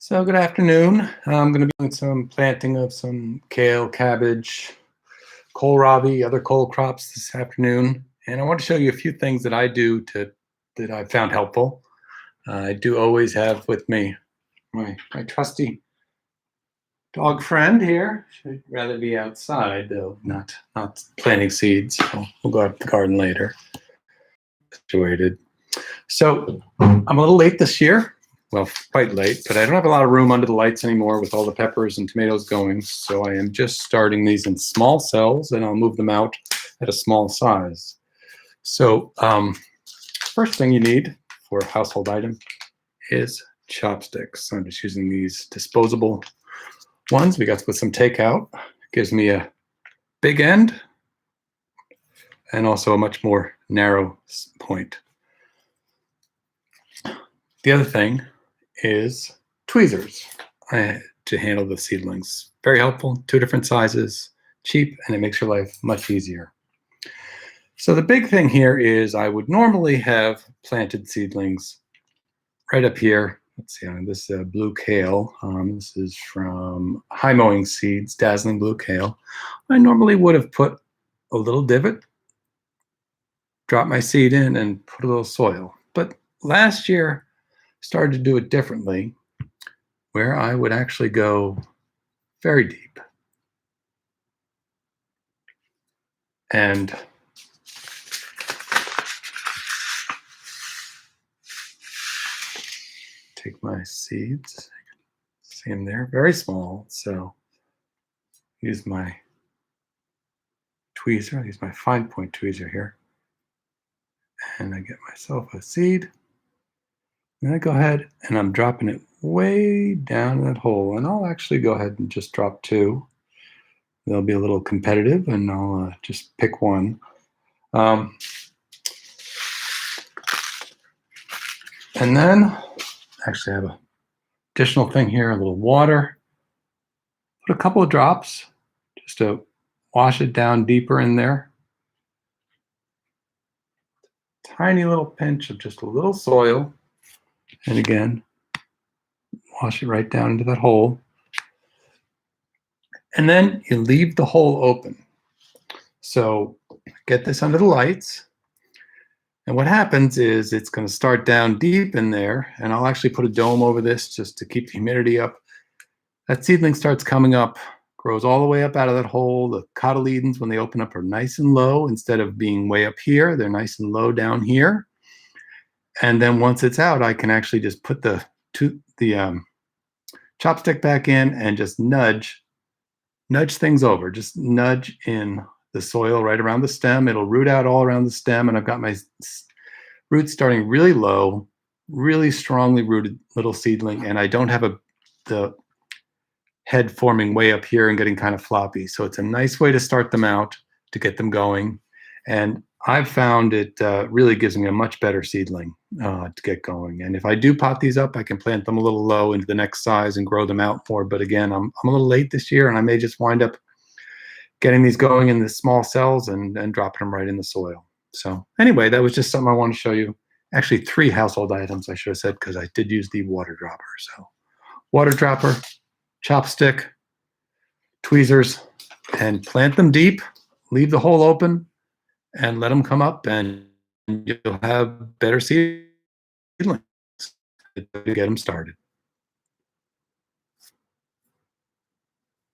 So good afternoon. I'm going to be doing some planting of some kale, cabbage, kohlrabi, other cole crops this afternoon. And I want to show you a few things that I do that I found helpful. I do always have with me my trusty dog friend here. Should rather be outside though, not planting seeds. We'll go out to the garden later. Situated. So I'm a little late this year. Well, quite late, but I don't have a lot of room under the lights anymore with all the peppers and tomatoes going. So I am just starting these in small cells and I'll move them out at a small size. So first thing you need for a household item is chopsticks. So I'm just using these disposable ones. We got with some takeout. Gives me a big end and also a much more narrow point. The other thing is tweezers to handle the seedlings. Very helpful, 2 different sizes, cheap, and it makes your life much easier. So the big thing here is I would normally have planted seedlings right up here. Let's see, this is blue kale. This is from High Mowing Seeds, Dazzling Blue Kale. I normally would have put a little divot, drop my seed in, and put a little soil. But last year, started to do it differently, where I would actually go very deep and take my seeds. You can see them there, very small. So use my tweezer. I use my fine point tweezer here, and I get myself a seed. And I go ahead and I'm dropping it way down in that hole. And I'll actually go ahead and just drop 2. They'll be a little competitive and I'll just pick one. And then actually I have an additional thing here, a little water. Put a couple of drops just to wash it down deeper in there. Tiny little pinch of just a little soil. And again, wash it right down into that hole. And then you leave the hole open. So get this under the lights. And what happens is it's going to start down deep in there. And I'll actually put a dome over this just to keep the humidity up. That seedling starts coming up, grows all the way up out of that hole. The cotyledons, when they open up, are nice and low. Instead of being way up here, they're nice and low down here. And then once it's out, I can actually just put the chopstick back in and just nudge things over. Just nudge in the soil right around the stem. It'll root out all around the stem, and I've got my roots starting really low, really strongly rooted little seedling, and I don't have the head forming way up here and getting kind of floppy. So it's a nice way to start them out, to get them going. And I've found it really gives me a much better seedling to get going. And if I do pot these up, I can plant them a little low into the next size and grow them out more. But again, I'm a little late this year, and I may just wind up getting these going in the small cells and dropping them right in the soil. So anyway, that was just something I wanted to show you. Actually, 3 household items, I should have said, because I did use the water dropper. So water dropper, chopstick, tweezers, and plant them deep. Leave the hole open and let them come up, and you'll have better seedlings to get them started.